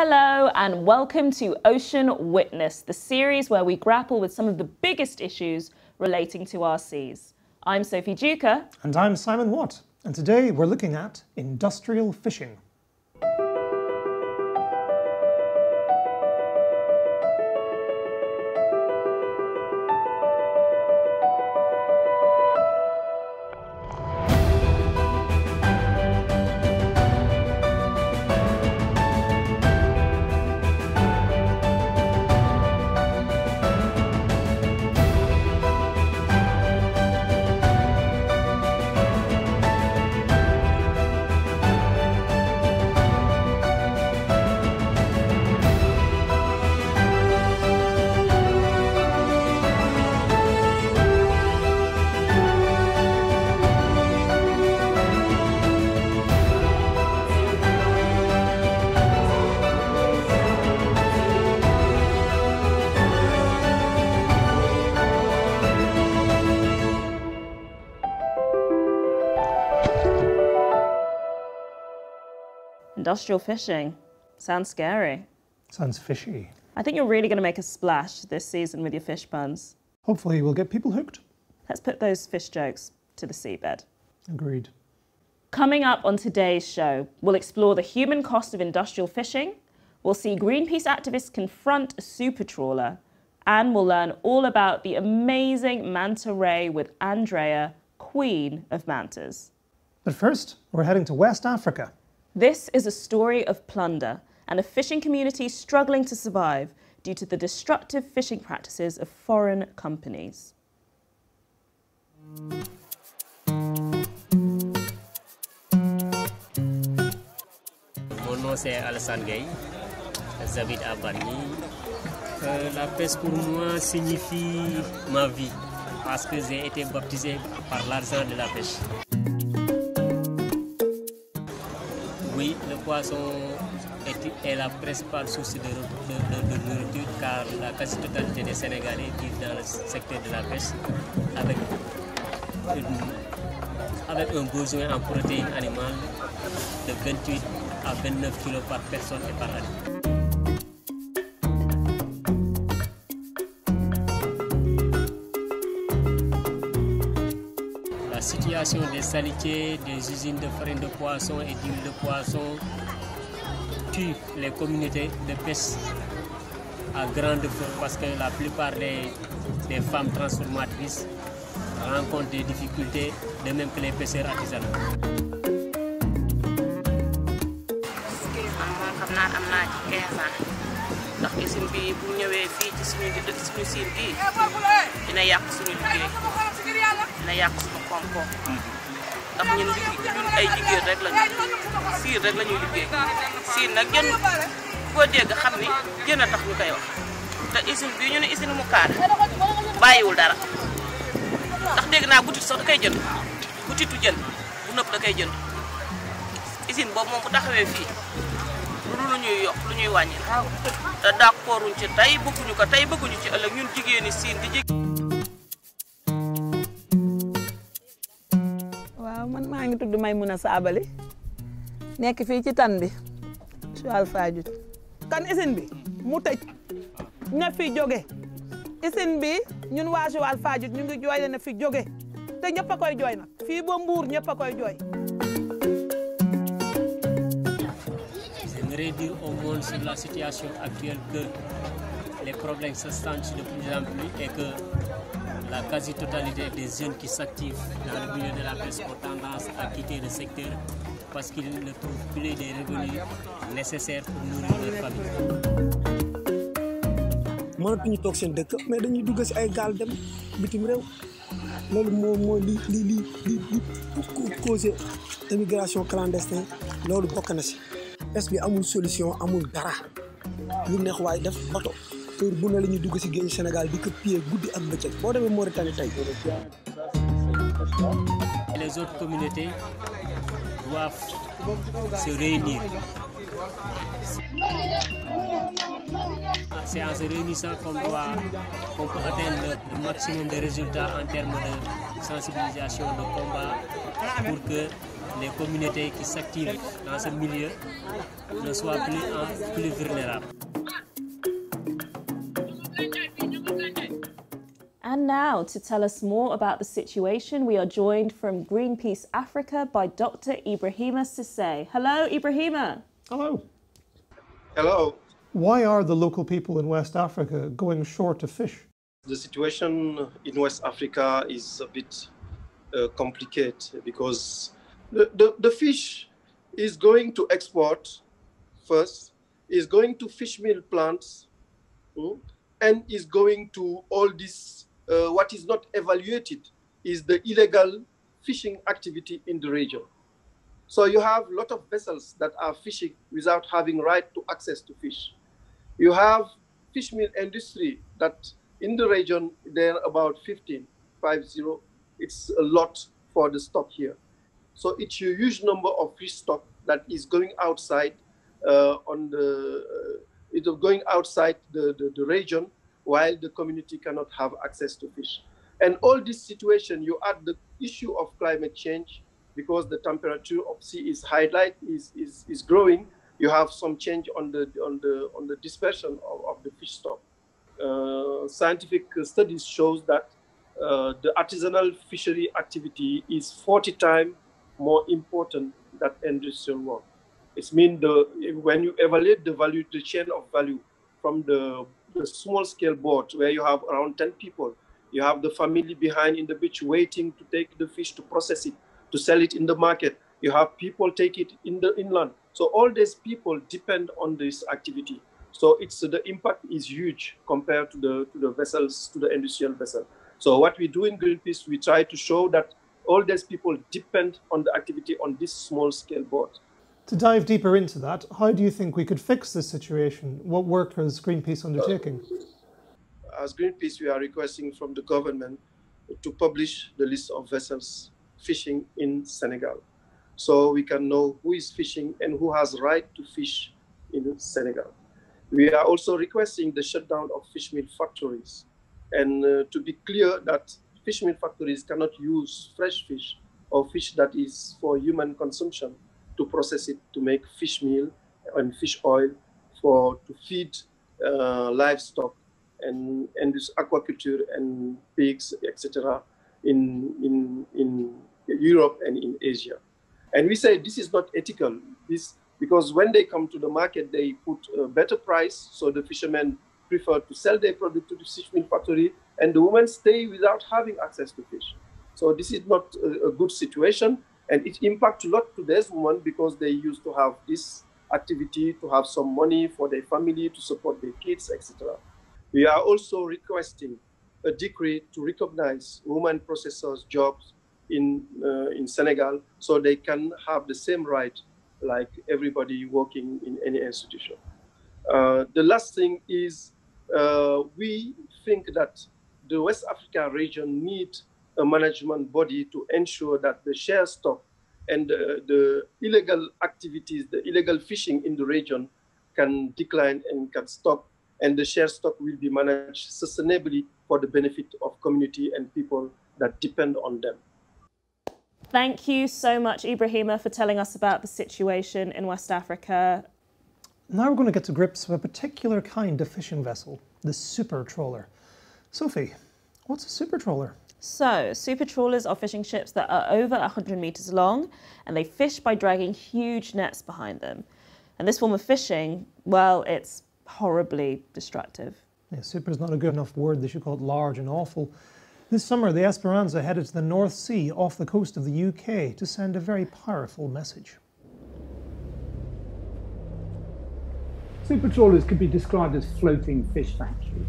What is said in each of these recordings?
Hello and welcome to Ocean Witness, the series where we grapple with some of the biggest issues relating to our seas. I'm Sophie Duca. And I'm Simon Watt. And today we're looking at industrial fishing. Industrial fishing. Sounds scary. Sounds fishy. I think you're really going to make a splash this season with your fish puns. Hopefully we'll get people hooked. Let's put those fish jokes to the seabed. Agreed. Coming up on today's show, we'll explore the human cost of industrial fishing, we'll see Greenpeace activists confront a super trawler, and we'll learn all about the amazing manta ray with Andrea, Queen of Mantas. But first, we're heading to West Africa. This is a story of plunder and a fishing community struggling to survive due to the destructive fishing practices of foreign companies. Mon nom c'est Alassane Gueye, j'habite à Bargny. La pêche pour moi signifie ma vie parce que j'ai été baptisé par l'argent de la pêche. Oui, le poisson est la principale source de nourriture car la quasi-totalité des Sénégalais vivent dans le secteur de la pêche avec un besoin en protéines animales de 28 à 29 kg par personne et par année. La situation des salitiers, des usines de farine de poisson et d'huile de poisson tue les communautés de pêche à grande feu parce que la plupart des femmes transformatrices rencontrent des difficultés, de même que les pêcheurs artisanaux. ndax usine bi bu ñëwee fii ci suñu siin bii dina yàq suñu liggéey dina yàq suñu koom-koom ndax ñun ay jigéen rek lañu siin rek la ñuy liggéey siin nag jën boo dégg xam ni jën a tax ñu koy wax te usine bii ñu ne usine mu kaar bàyyiwul dara ndax dégg naa butit sax da koy jënd butitu jën bu nëpp da koy jënd usine boobu moom bu taxawee fii lu ñuy yokk lu ñuy wàññi te d'accorduñ ci tey bëgguñu ko tey bëgguñu ci ëllëg ñun jigéeni siin di waaw man maa ngi tudd Maymuna Sabali nekk fii ci tan bi Joal Fadiouth kan usine bi mu tëj ña fi jóge usine bi ñun waa Joal Fadiouth ñu ngi jooy na fi jóge te ñëpp a koy jooy nag fii ba Mbuur ñëpp a koy jooy. J'aimerais dire au monde sur la situation actuelle que les problèmes se sentent de plus en plus et que la quasi-totalité des jeunes qui s'activent dans le milieu de la pêche ont tendance à quitter le secteur parce qu'ils ne trouvent plus les revenus nécessaires pour nourrir leur famille. mënatuñu toog seen dëkk mais dañuy dugg si ay gaal dem bitim réew loolu moo li causé immigration clandestine loolu bokk na si. pêche bi amul solution amul dara lu neex waaye def bato heure bu ne la ñuy dugg si géej Sénégal di ko piller guddi ak bëccëg boo demee Mauritanie tey. Les autres communautés doivent se réunir. C'est en se réunissant qu'on peut atteindre le maximum de résultats en termes de sensibilisation, de combat, pour que les communautés qui s'activent dans ce milieu ne soient plus vulnérables. And now, to tell us more about the situation, we are joined from Greenpeace Africa by Dr. Ibrahima Cissé. Hello, Ibrahima. Hello. Hello. Why are the local people in West Africa going short of fish? The situation in West Africa is a bit complicated because the fish is going to export first, is going to fish meal plants, and is going to all this. What is not evaluated is the illegal fishing activity in the region. So you have a lot of vessels that are fishing without having right to access to fish. You have fish meal industry that in the region, they're about 50. It's a lot for the stock here. So it's a huge number of fish stock that is going outside going outside the region, while the community cannot have access to fish. And all this situation, you add the issue of climate change, because the temperature of sea is growing. You have some change on the dispersion of the fish stock. Scientific studies shows that the artisanal fishery activity is 40 times more important than industrial work. It means when you evaluate the chain of value from the small scale boat where you have around 10 people, you have the family behind in the beach waiting to take the fish to process it, to sell it in the market. You have people take it in the inland. So all these people depend on this activity. So the impact is huge compared to the vessels, to the industrial vessel. So what we do in Greenpeace, we try to show that all these people depend on the activity on this small scale boat. To dive deeper into that, how do you think we could fix this situation? What work is Greenpeace undertaking? As Greenpeace, we are requesting from the government to publish the list of vessels fishing in Senegal, so we can know who is fishing and who has right to fish in Senegal. We are also requesting the shutdown of fish meal factories, and to be clear that fish meal factories cannot use fresh fish or fish that is for human consumption to process it to make fish meal and fish oil to feed livestock and this aquaculture and pigs, etc. in Europe and in Asia. And we say this is not ethical. Because when they come to the market, they put a better price, so the fishermen prefer to sell their product to the fish meal factory, and the women stay without having access to fish. So this is not a good situation, and it impacts a lot to these women because they used to have this activity to have some money for their family, to support their kids, etc. We are also requesting a decree to recognize women processors' jobs in Senegal, so they can have the same right like everybody working in any institution. The last thing is we think that the West Africa region needs a management body to ensure that the share stock and the illegal activities, the illegal fishing in the region can decline and can stop, and the share stock will be managed sustainably for the benefit of community and people that depend on them. Thank you so much, Ibrahima, for telling us about the situation in West Africa. Now we're going to get to grips with a particular kind of fishing vessel, the super trawler. Sophie, what's a super trawler? So, super trawlers are fishing ships that are over 100 meters long, and they fish by dragging huge nets behind them. And this form of fishing, well, it's horribly destructive. Yeah, super is not a good enough word. They should call it large and awful. This summer, the Esperanza headed to the North Sea off the coast of the UK to send a very powerful message. Super trawlers could be described as floating fish factories.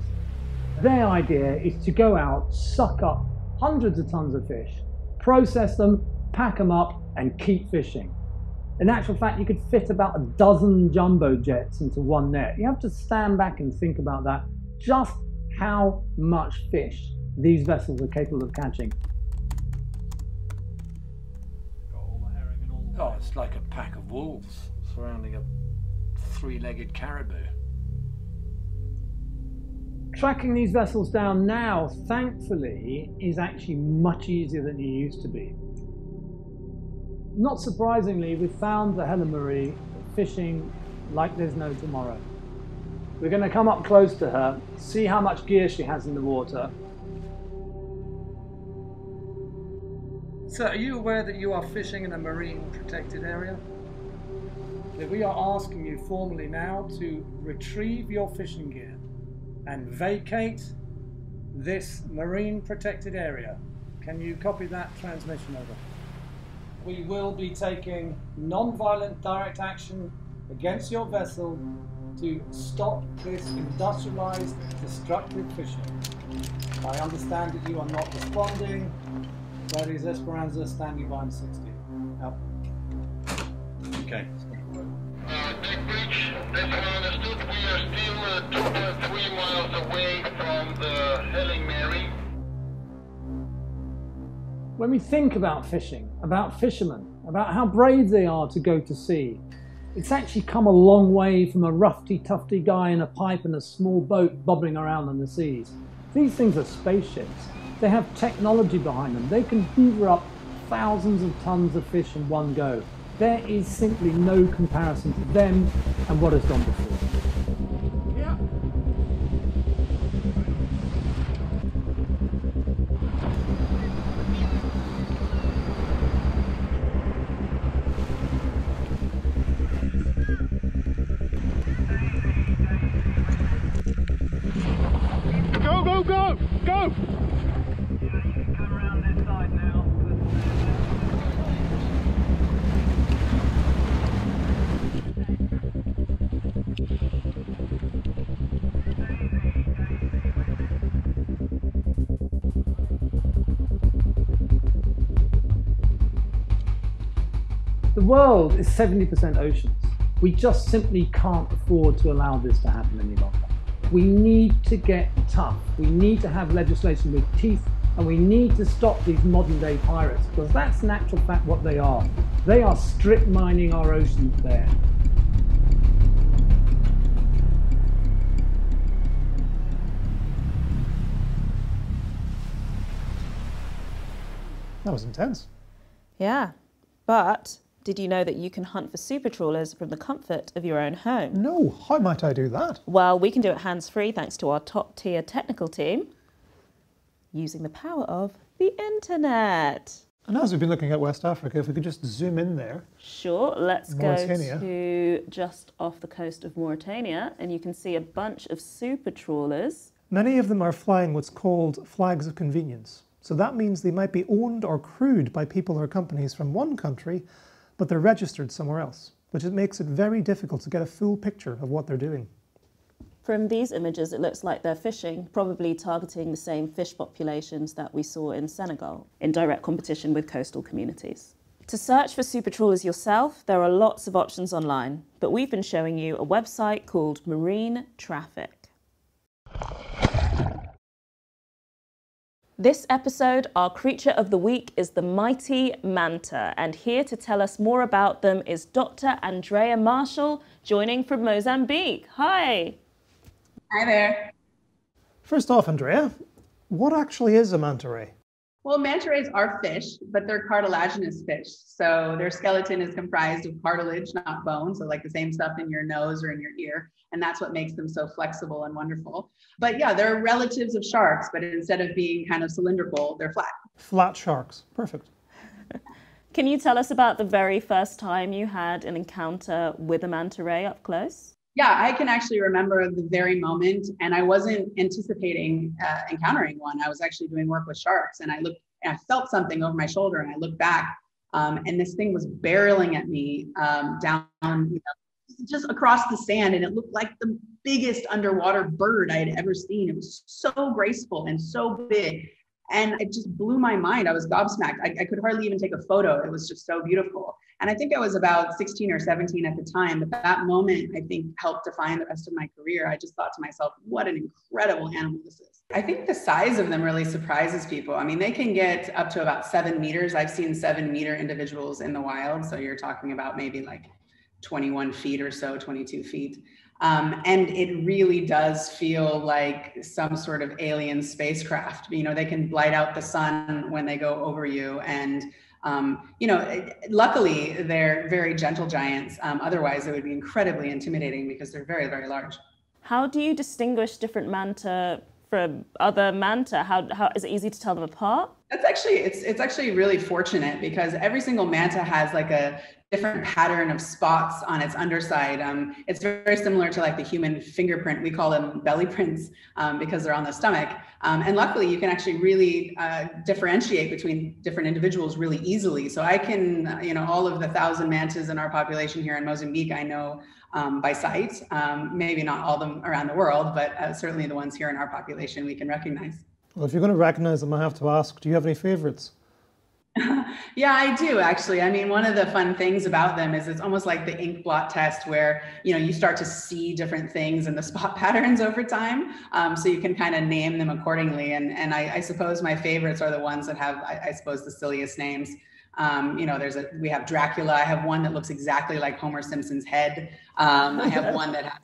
Their idea is to go out, suck up hundreds of tons of fish, process them, pack them up, and keep fishing. In actual fact, you could fit about a dozen jumbo jets into one net. You have to stand back and think about that, just how much fish these vessels are capable of catching. Oh, it's like a pack of wolves surrounding a three-legged caribou. Tracking these vessels down now, thankfully, is actually much easier than it used to be. not surprisingly, we found the Helen Marie fishing like there's no tomorrow. We're going to come up close to her, see how much gear she has in the water. So, are you aware that you are fishing in a marine protected area? That we are asking you formally now to retrieve your fishing gear and vacate this marine protected area. Can you copy that transmission over? We will be taking non-violent direct action against your vessel to stop this industrialized, destructive fishing. I understand that you are not responding. That is Esperanza standing by in 60. Out. Okay. Deck breach, this one understood. We are still 2.3 miles away from the Helen Mary. When we think about fishing, about fishermen, about how brave they are to go to sea, it's actually come a long way from a roughy-tufty guy in a pipe and a small boat bobbing around on the seas. These things are spaceships. They have technology behind them. They can hoover up thousands of tons of fish in one go. There is simply no comparison to them and what has gone before. Yeah. Go, go, go! Go! The world is 70% oceans. We just simply can't afford to allow this to happen any longer. We need to get tough. We need to have legislation with teeth, and we need to stop these modern day pirates, because that's in actual fact what they are. They are strip mining our oceans bare. That was intense. Yeah, but did you know that you can hunt for super trawlers from the comfort of your own home? No, how might I do that? Well, we can do it hands-free thanks to our top-tier technical team, using the power of the internet. And as we've been looking at West Africa, if we could just zoom in there. Sure, let's go Mauritania. to just off the coast of Mauritania, and you can see a bunch of super trawlers. Many of them are flying what's called flags of convenience. So that means they might be owned or crewed by people or companies from one country, but they're registered somewhere else, which makes it very difficult to get a full picture of what they're doing. From these images, it looks like they're fishing, probably targeting the same fish populations that we saw in Senegal, in direct competition with coastal communities. To search for super trawlers yourself, there are lots of options online, but we've been showing you a website called Marine Traffic. This episode, our creature of the week is the mighty manta, and here to tell us more about them is Dr. Andrea Marshall, joining from Mozambique. Hi. Hi there. First off, Andrea, what actually is a manta ray? Well, manta rays are fish, but they're cartilaginous fish. So their skeleton is comprised of cartilage, not bone. So like the same stuff in your nose or in your ear. And that's what makes them so flexible and wonderful. But yeah, they're relatives of sharks, but instead of being kind of cylindrical, they're flat. Flat sharks. Perfect. Can you tell us about the very first time you had an encounter with a manta ray up close? Yeah, I can actually remember the very moment, and I wasn't anticipating encountering one. I was actually doing work with sharks, and I felt something over my shoulder, and I looked back, and this thing was barreling at me down, just across the sand, and it looked like the biggest underwater bird I had ever seen. It was so graceful and so big, and it just blew my mind. I was gobsmacked. I could hardly even take a photo. It was just so beautiful. And I think I was about 16 or 17 at the time, but that moment, I think, helped define the rest of my career. I just thought to myself, what an incredible animal this is. I think the size of them really surprises people. I mean, they can get up to about 7 meters. I've seen 7-meter individuals in the wild. So you're talking about maybe like 21 feet or so, 22 feet. And it really does feel like some sort of alien spacecraft. You know, they can blight out the sun when they go over you, and Luckily, they're very gentle giants. Otherwise, it would be incredibly intimidating because they're very, very large. How do you distinguish different manta from other manta? How is it easy to tell them apart? That's actually, it's actually really fortunate because every single manta has like a different pattern of spots on its underside. It's very similar to like the human fingerprint. We call them belly prints because they're on the stomach. And luckily you can actually really differentiate between different individuals really easily. So I can, all of the 1,000 mantas in our population here in Mozambique, I know by sight. Maybe not all of them around the world, but certainly the ones here in our population we can recognize. Well, if you're going to recognize them, I have to ask, do you have any favorites? Yeah, I do actually. I mean, one of the fun things about them is it's almost like the ink blot test where, you start to see different things in the spot patterns over time. So you can kind of name them accordingly. And I suppose my favorites are the ones that have, I suppose, the silliest names. We have Dracula. I have one that looks exactly like Homer Simpson's head. I have one that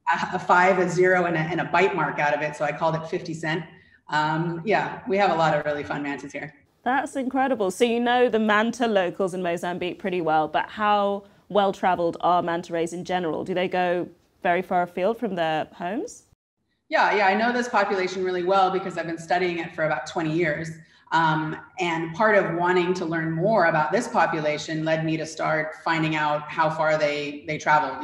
has a 5, a 0, and a bite mark out of it. So I called it 50 Cent. Yeah, we have a lot of really fun mantas here. That's incredible. So you know the manta locals in Mozambique pretty well, but how well-traveled are manta rays in general? Do they go very far afield from their homes? Yeah, I know this population really well because I've been studying it for about 20 years. And part of wanting to learn more about this population led me to start finding out how far they travel.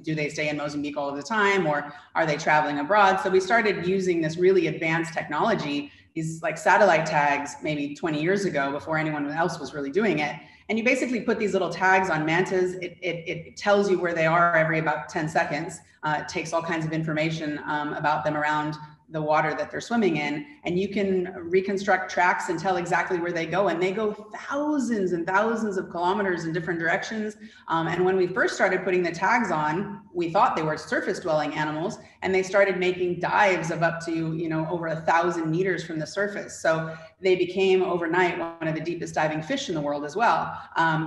Do they stay in Mozambique all of the time, or are they traveling abroad? So we started using this really advanced technology, these like satellite tags, maybe 20 years ago before anyone else was really doing it. And you basically put these little tags on mantas. It tells you where they are every about 10 seconds. It takes all kinds of information about them around the water that they're swimming in, and you can reconstruct tracks and tell exactly where they go. And they go thousands and thousands of kilometers in different directions. And when we first started putting the tags on, we thought they were surface dwelling animals, and they started making dives of up to, over 1,000 meters from the surface. So they became overnight one of the deepest diving fish in the world as well.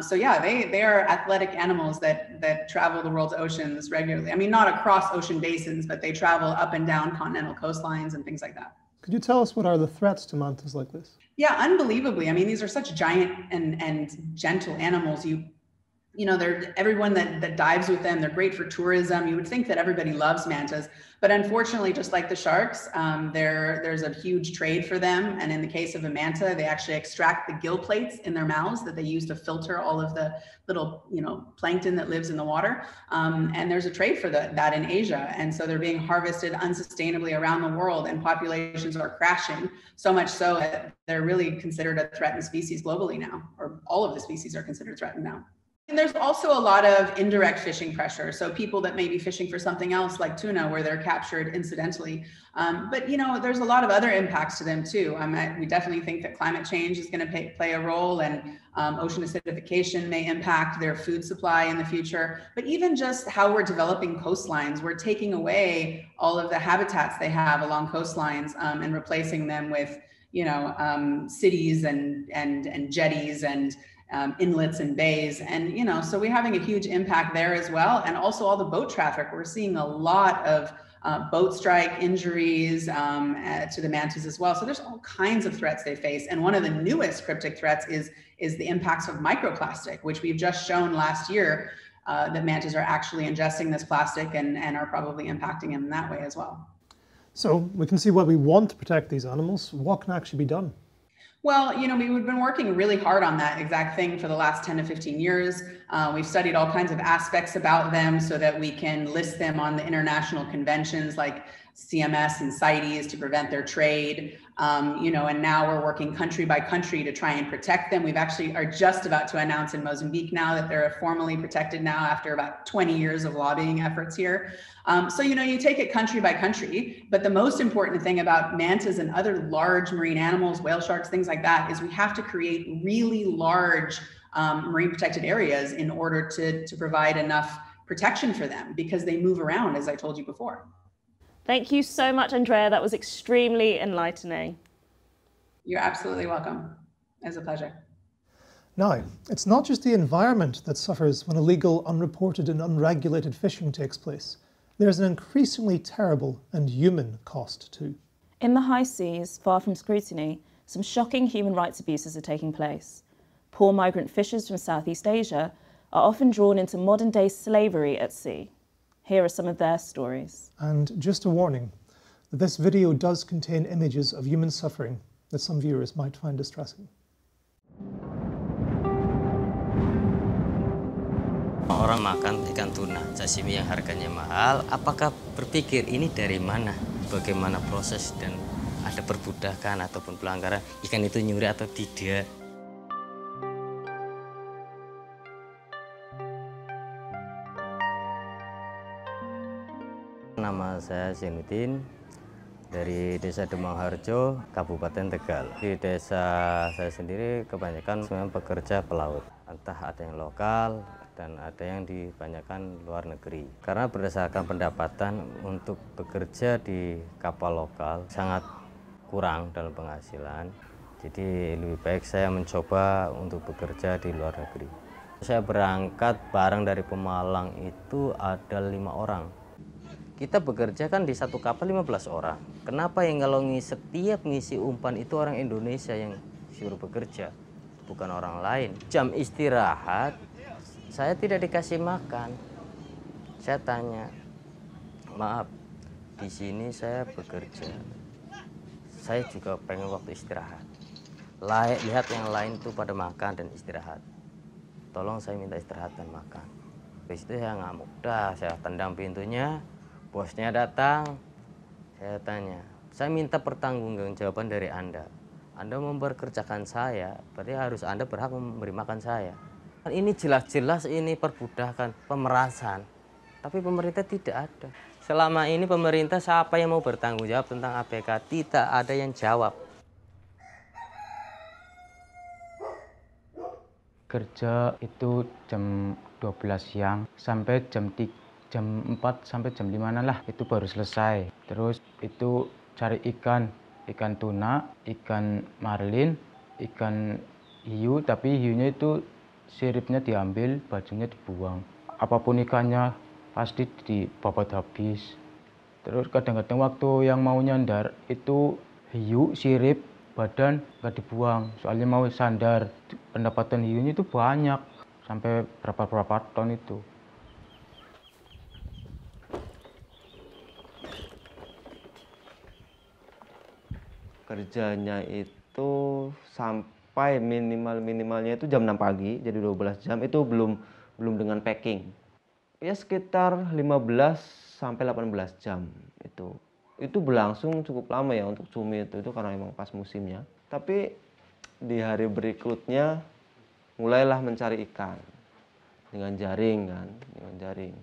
So yeah, they are athletic animals that travel the world's oceans regularly. I mean, not across ocean basins, but they travel up and down continental coastlines and things like that. Could you tell us what are the threats to mantas like this? Yeah, unbelievably. I mean, these are such giant and gentle animals. They're everyone that dives with them, they're great for tourism. You would think that everybody loves mantas, but unfortunately, just like the sharks, there's a huge trade for them. And in the case of a manta, they actually extract the gill plates in their mouths that they use to filter all of the little, plankton that lives in the water. And there's a trade for that in Asia. And so they're being harvested unsustainably around the world, and populations are crashing, so much so that they're really considered a threatened species globally now, or all of the species are considered threatened now. And there's also a lot of indirect fishing pressure. So people that may be fishing for something else like tuna, where they're captured incidentally. But there's a lot of other impacts to them too. We definitely think that climate change is going to play a role, and ocean acidification may impact their food supply in the future. But even just how we're developing coastlines, we're taking away all of the habitats they have along coastlines and replacing them with, cities and jetties and inlets and bays. And, so we're having a huge impact there as well. And also all the boat traffic. We're seeing a lot of boat strike injuries to the mantas as well. So there's all kinds of threats they face. And one of the newest cryptic threats is the impacts of microplastic, which we've just shown last year that mantas are actually ingesting this plastic and are probably impacting them in that way as well. So we can see why we want to protect these animals. What can actually be done? Well, we've been working really hard on that exact thing for the last 10 to 15 years. We've studied all kinds of aspects about them so that we can list them on the international conventions like CMS and CITES to prevent their trade. And now we're working country by country to try and protect them. We've actually are just about to announce in Mozambique now that they're formally protected now after about 20 years of lobbying efforts here. So, you take it country by country, but the most important thing about mantas and other large marine animals, whale sharks, things like that, is we have to create really large marine protected areas in order to provide enough protection for them, because they move around, as I told you before. Thank you so much, Andrea. That was extremely enlightening. You're absolutely welcome. It was a pleasure. Now, it's not just the environment that suffers when illegal, unreported and unregulated fishing takes place. There's an increasingly terrible and human cost too. In the high seas, far from scrutiny, some shocking human rights abuses are taking place. Poor migrant fishers from Southeast Asia are often drawn into modern-day slavery at sea. Here are some of their stories. And just a warning, that this video does contain images of human suffering that some viewers might find distressing. Orang makan ikan tuna, sashimi yang harganya mahal, apakah berpikir ini dari mana? Bagaimana proses dan ada perbudakan ataupun pelanggaran, ikan itu nyuri atau tidak? Nama saya Zainuddin dari Desa Demangharjo, Kabupaten Tegal. Di desa saya sendiri kebanyakan memang pekerja pelaut. Entah ada yang lokal dan ada yang dibanyakan luar negeri. Karena berdasarkan pendapatan untuk bekerja di kapal lokal sangat kurang dalam penghasilan. Jadi lebih baik saya mencoba untuk bekerja di luar negeri. Saya berangkat bareng dari Pemalang itu ada 5 orang. Kita bekerja kan di satu kapal 15 orang. Kenapa yang kalau setiap ngisi umpan itu orang Indonesia yang suruh bekerja, bukan orang lain. Jam istirahat, saya tidak dikasih makan. Saya tanya, maaf, di sini saya bekerja. Saya juga pengen waktu istirahat. Lihat yang lain tuh pada makan dan istirahat. Tolong saya minta istirahat dan makan. Habis itu saya ngamuk. Dah, saya tendang pintunya. Bosnya datang, saya tanya, saya minta pertanggungjawaban dari Anda. Anda memperkerjakan saya, berarti harus Anda berhak memberi makan saya. Ini jelas-jelas ini perbudakan, pemerasan. Tapi pemerintah tidak ada. Selama ini pemerintah siapa yang mau bertanggung jawab tentang ABK? Tidak ada yang jawab. Kerja itu jam 12 siang sampai jam 4 sampai jam 5 lah itu baru selesai. Terus itu cari ikan tuna, ikan marlin, ikan hiu, tapi hiunya itu siripnya diambil, bajunya dibuang. Apapun ikannya pasti dibabat habis. Terus kadang-kadang waktu yang mau nyandar itu hiu, sirip, badan nggak dibuang. Soalnya mau sandar, pendapatan hiunya itu banyak, sampai berapa ton itu. Kerjanya itu sampai minimalnya itu jam 6 pagi, jadi 12 jam itu belum dengan packing. Ya sekitar 15 sampai 18 jam itu. Itu berlangsung cukup lama ya untuk cumi itu karena memang pas musimnya. Tapi di hari berikutnya mulailah mencari ikan dengan jaring kan, dengan jaring.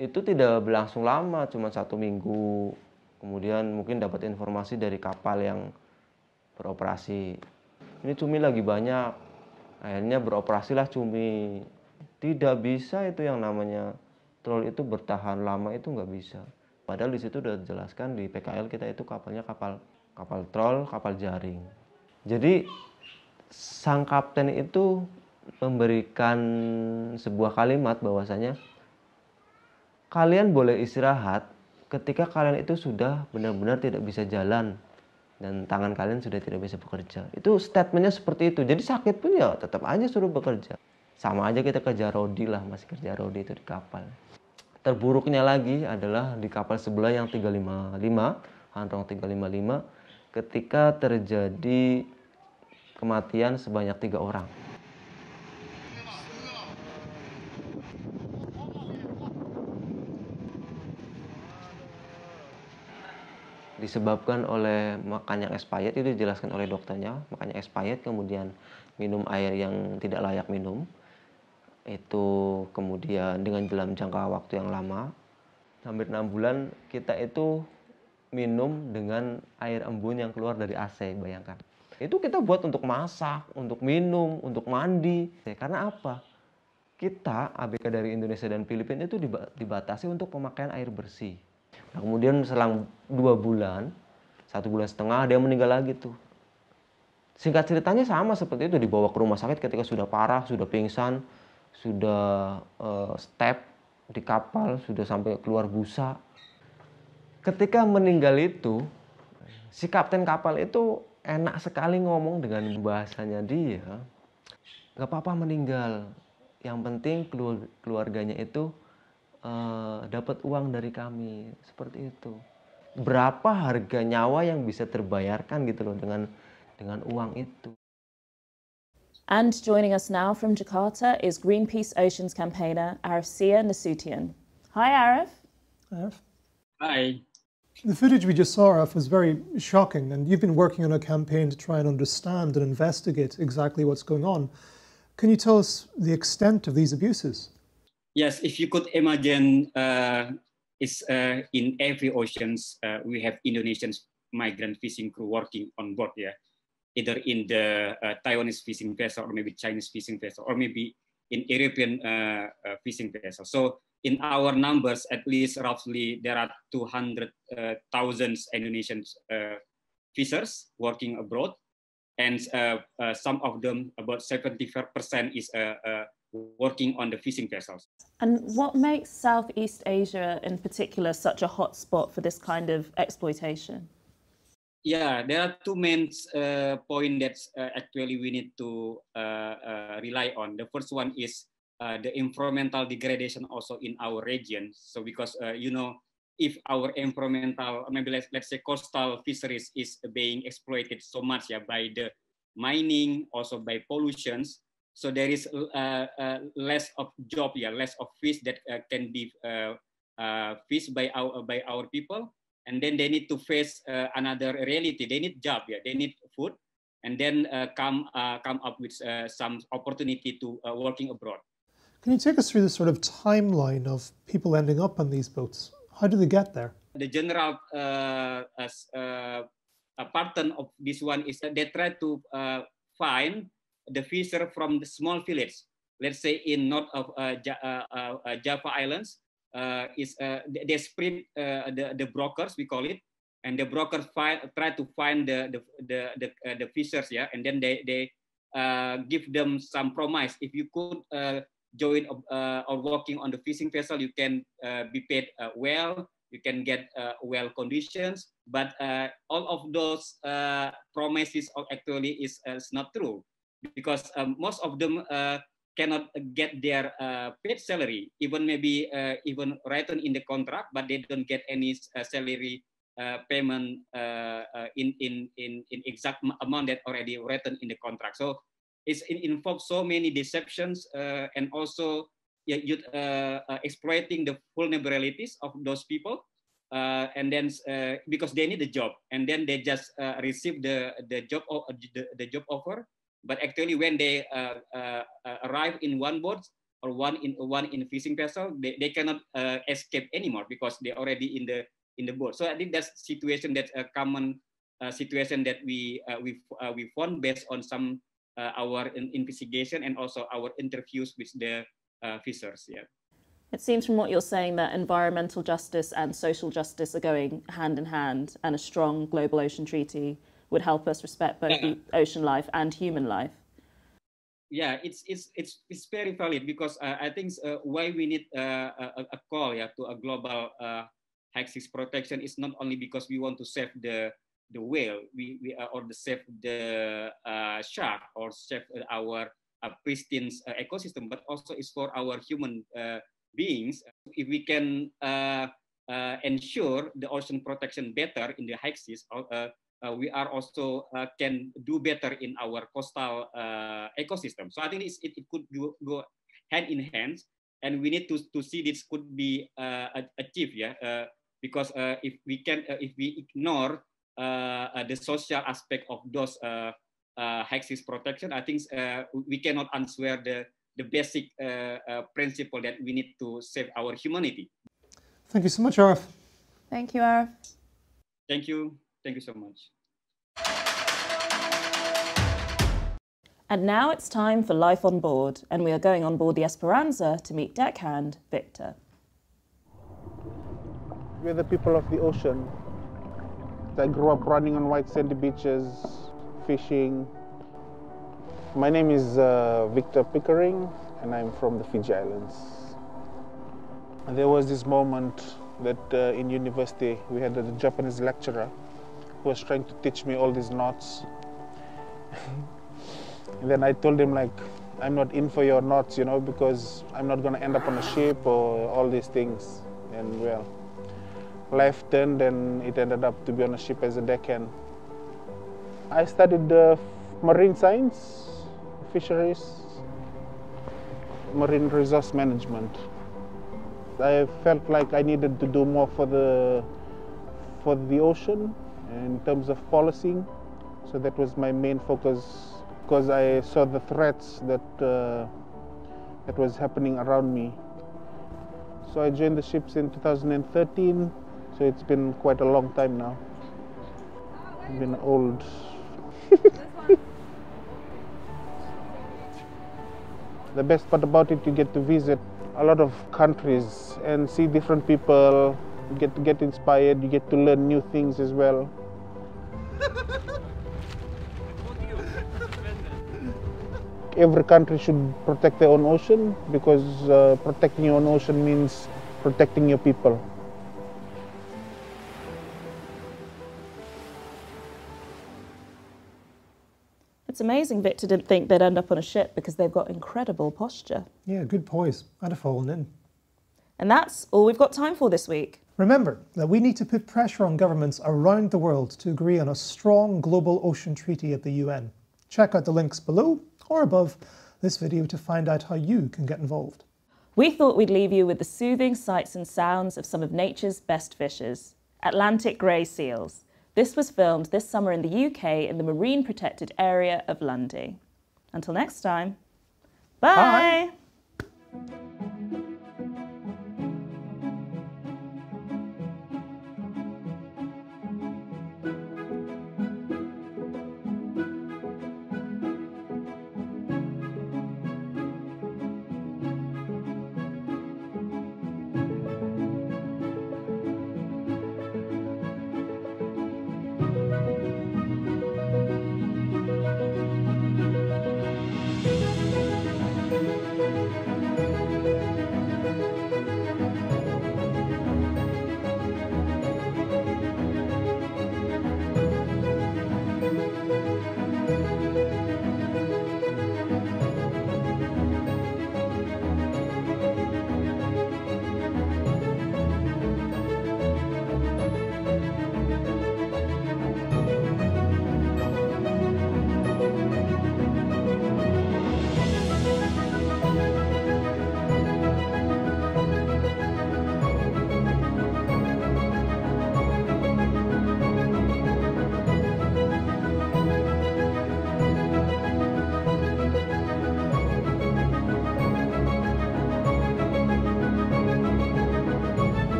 Itu tidak berlangsung lama, cuma 1 minggu. Kemudian mungkin dapat informasi dari kapal yang beroperasi. Ini cumi lagi banyak. Akhirnya beroperasilah cumi. Tidak bisa itu yang namanya troll itu bertahan lama, itu nggak bisa. Padahal di situ udah dijelaskan di PKL kita itu kapalnya kapal troll, kapal jaring. Jadi sang kapten itu memberikan sebuah kalimat bahwasanya kalian boleh istirahat ketika kalian itu sudah benar-benar tidak bisa jalan dan tangan kalian sudah tidak bisa bekerja. Itu statementnya seperti itu. Jadi sakit pun ya tetap aja suruh bekerja. Sama aja kita kerja rodi lah, masih kerja rodi itu di kapal. Terburuknya lagi adalah di kapal sebelah yang 355, Handrong 355, ketika terjadi kematian sebanyak 3 orang. Disebabkan oleh makan yang expired, itu dijelaskan oleh dokternya, makannya expired, kemudian minum air yang tidak layak minum, itu kemudian dengan dalam jangka waktu yang lama, hampir 6 bulan kita itu minum dengan air embun yang keluar dari AC, bayangkan. Itu kita buat untuk masak, untuk minum, untuk mandi. Karena apa? Kita, ABK dari Indonesia dan Filipina itu dibatasi untuk pemakaian air bersih. Nah, kemudian selang 2 bulan, 1,5 bulan dia meninggal lagi tuh. Singkat ceritanya sama seperti itu, dibawa ke rumah sakit ketika sudah parah, sudah pingsan, sudah step di kapal, sudah sampai keluar busa. Ketika meninggal itu, si kapten kapal itu enak sekali ngomong dengan bahasanya dia. nggak apa-apa meninggal, yang penting keluarganya itu dapat uang dari kami, seperti itu. Berapa harga nyawa yang bisa terbayarkan gitu loh dengan uang itu. And joining us now from Jakarta is Greenpeace Oceans campaigner Arif Nasution. Hi, Arif. Arif. Hi. The footage we just saw, Arif, was very shocking, and you've been working on a campaign to try and understand and investigate exactly what's going on. Can you tell us the extent of these abuses? Yes, if you could imagine, in every oceans we have Indonesian migrant fishing crew working on board, yeah, either in the Taiwanese fishing vessel or maybe Chinese fishing vessel or maybe in European fishing vessel. So in our numbers, at least roughly there are 200,000 Indonesian fishers working abroad, and some of them, about 75% is working on the fishing vessels. And what makes Southeast Asia in particular such a hot spot for this kind of exploitation? Yeah, there are two main points that actually we need to rely on. The first one is the environmental degradation also in our region. So because, if our environmental, maybe let's say coastal fisheries is being exploited so much, yeah, by the mining, also by pollutions, so there is less of job, yeah, less of fish that can be fished by our people. And then they need to face another reality. They need job, yeah, they need food, and then come up with some opportunity to working abroad. Can you take us through the sort of timeline of people ending up on these boats? How do they get there? The general pattern of this one is that they try to find the fisher from the small village. Let's say in north of Java Islands. They spread the brokers, we call it, and the brokers try to find the fishers, yeah, and then they give them some promise. If you could join or working on the fishing vessel, you can be paid well, you can get well conditions, but all of those promises actually is not true, because most of them cannot get their paid salary, even maybe even written in the contract, but they don't get any salary payment in exact amount that already written in the contract. So it involves so many deceptions and also exploiting the vulnerabilities of those people, and then because they need a job, and then they just receive the job offer. But actually, when they arrive in one boat or one in a fishing vessel, they cannot escape anymore because they're already in the boat. So I think that's situation, that's a common situation that we found based on some our investigation and also our interviews with the fishers. Yeah. It seems from what you're saying that environmental justice and social justice are going hand in hand, and a strong global ocean treaty would help us respect both the ocean life and human life. Yeah, it's very valid, because I think why we need a call, yeah, to a global high-seas protection is not only because we want to save the whale, or to save the shark, or save our pristine ecosystem, but also is for our human beings. If we can ensure the ocean protection better in the high seas, we are also can do better in our coastal ecosystem. So I think it could go hand in hand, and we need to see this could be achieved, yeah, because if we ignore the social aspect of those high seas protection, I think we cannot answer the basic principle that we need to save our humanity. Thank you so much, Arif. Thank you, Arif. Thank you. Thank you so much. And now it's time for Life on Board, and we are going on board the Esperanza to meet deckhand Victor. We're the people of the ocean. I grew up running on white sandy beaches, fishing. My name is Victor Pickering, and I'm from the Fiji Islands. And there was this moment that in university we had a Japanese lecturer who was trying to teach me all these knots. And then I told him, like, I'm not in for your knots, you know, because I'm not going to end up on a ship or all these things. And well, life turned and it ended up to be on a ship as a deckhand. I studied marine science, fisheries, marine resource management. I felt like I needed to do more for the ocean in terms of policing. So that was my main focus, because I saw the threats that was happening around me. So I joined the ships in 2013, so it's been quite a long time now. I've been old. The best part about it, you get to visit a lot of countries and see different people. You get to get inspired, you get to learn new things as well. Every country should protect their own ocean, because protecting your own ocean means protecting your people. It's amazing Victor didn't think they'd end up on a ship because they've got incredible posture. Yeah, good poise. I'd have fallen in. And that's all we've got time for this week. Remember that we need to put pressure on governments around the world to agree on a strong global ocean treaty at the UN. Check out the links below or above this video to find out how you can get involved. We thought we'd leave you with the soothing sights and sounds of some of nature's best fishes, Atlantic grey seals. This was filmed this summer in the UK in the marine protected area of Lundy. Until next time, bye!